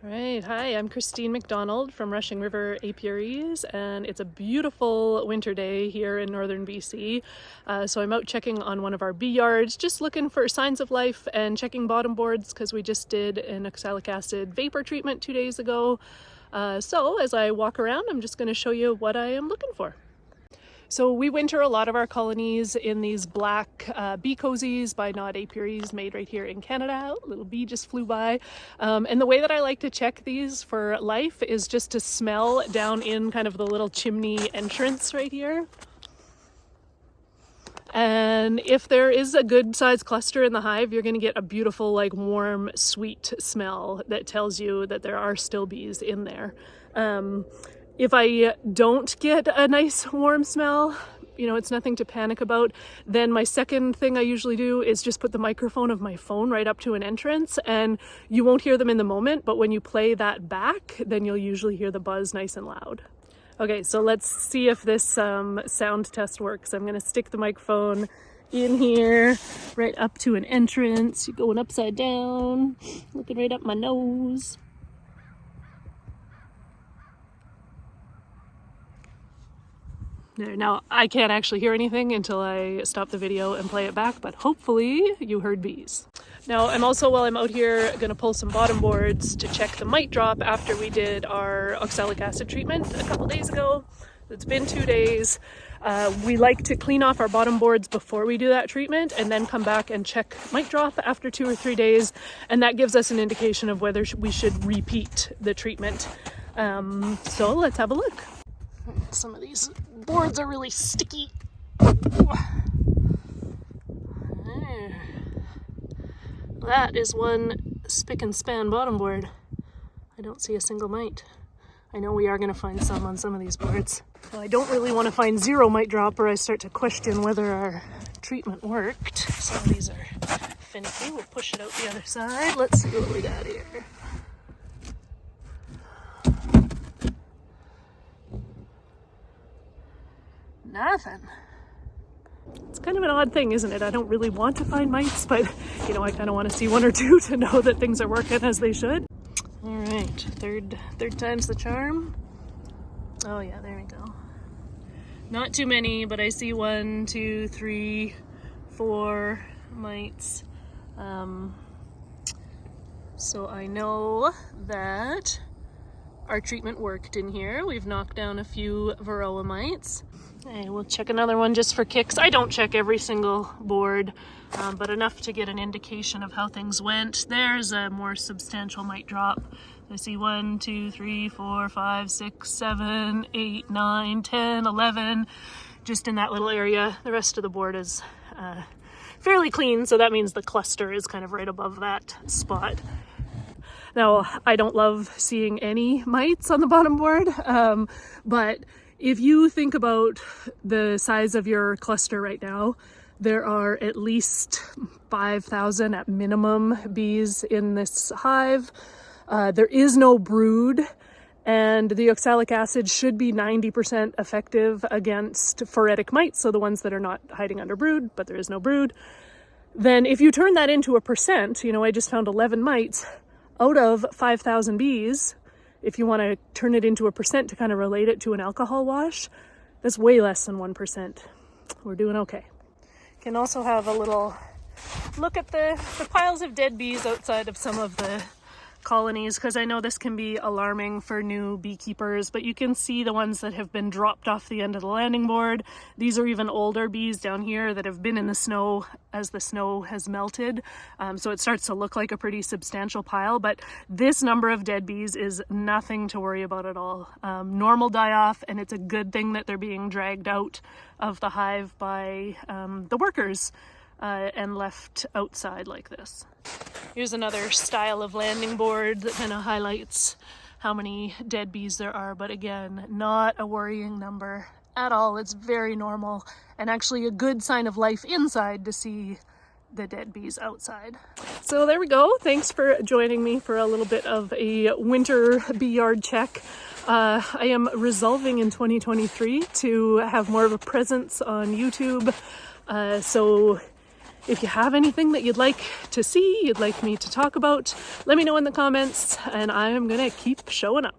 Right, hi, I'm Christine McDonald from Rushing River Apiaries, and it's a beautiful winter day here in northern BC. So I'm out checking on one of our bee yards, just looking for signs of life and checking bottom boards because we just did an oxalic acid vapor treatment 2 days ago. So as I walk around, I'm just going to show you what I am looking for. So we winter a lot of our colonies in these black bee cozies by Knot Apiaries, made right here in Canada. A little bee just flew by. And the way that I like to check these for life is just to smell down in kind of the little chimney entrance right here. And if there is a good sized cluster in the hive, you're going to get a beautiful, like, warm, sweet smell that tells you that there are still bees in there. If I don't get a nice warm smell, it's nothing to panic about. Then my second thing I usually do is just put the microphone of my phone right up to an entrance, and you won't hear them in the moment, but when you play that back, then you'll usually hear the buzz nice and loud. Okay, so let's see if this sound test works. I'm gonna stick the microphone in here, right up to an entrance. You're going upside down, looking right up my nose. Now, I can't actually hear anything until I stop the video and play it back, but hopefully you heard bees. Now, I'm also, while I'm out here, going to pull some bottom boards to check the mite drop after we did our oxalic acid treatment a couple days ago. It's been 2 days. We like to clean off our bottom boards before we do that treatment and then come back and check mite drop after 2 or 3 days, and that gives us an indication of whether we should repeat the treatment. So let's have a look. Some of these boards are really sticky. That is one spick and span bottom board. I don't see a single mite. I know we are going to find some on some of these boards. Now, I don't really want to find zero mite drop or I start to question whether our treatment worked. Some of these are finicky. We'll push it out the other side. Let's see what we got here. Nothing. It's kind of an odd thing, isn't it? I don't really want to find mites, but I kind of want to see one or two to know that things are working as they should. All right, third time's the charm. Oh yeah, there we go. Not too many, but I see 1, 2, 3, 4 mites. So I know that our treatment worked in here. We've knocked down a few varroa mites. Okay, we'll check another one just for kicks. I don't check every single board, but enough to get an indication of how things went. There's a more substantial mite drop. I see 1, 2, 3, 4, 5, 6, 7, 8, 9, 10, 11, just in that little area. The rest of the board is fairly clean, so that means the cluster is kind of right above that spot. Now, I don't love seeing any mites on the bottom board, but if you think about the size of your cluster right now, there are at least 5,000 at minimum bees in this hive. There is no brood, and the oxalic acid should be 90% effective against phoretic mites, so the ones that are not hiding under brood, but there is no brood. Then if you turn that into a percent, I just found 11 mites out of 5,000 bees. If you want to turn it into a percent to kind of relate it to an alcohol wash, that's way less than 1%. We're doing okay. Can also have a little look at the piles of dead bees outside of some of the colonies, because I know this can be alarming for new beekeepers, but you can see the ones that have been dropped off the end of the landing board. These are even older bees down here that have been in the snow as the snow has melted, so it starts to look like a pretty substantial pile, but this number of dead bees is nothing to worry about at all. Normal die-off, and it's a good thing that they're being dragged out of the hive by the workers and left outside like this. Here's another style of landing board that kind of highlights how many dead bees there are, but again, not a worrying number at all. It's very normal and actually a good sign of life inside to see the dead bees outside. So there we go. Thanks for joining me for a little bit of a winter bee yard check. I am resolving in 2023 to have more of a presence on YouTube. So If you have anything that you'd like to see, you'd like me to talk about, let me know in the comments, and I'm gonna keep showing up.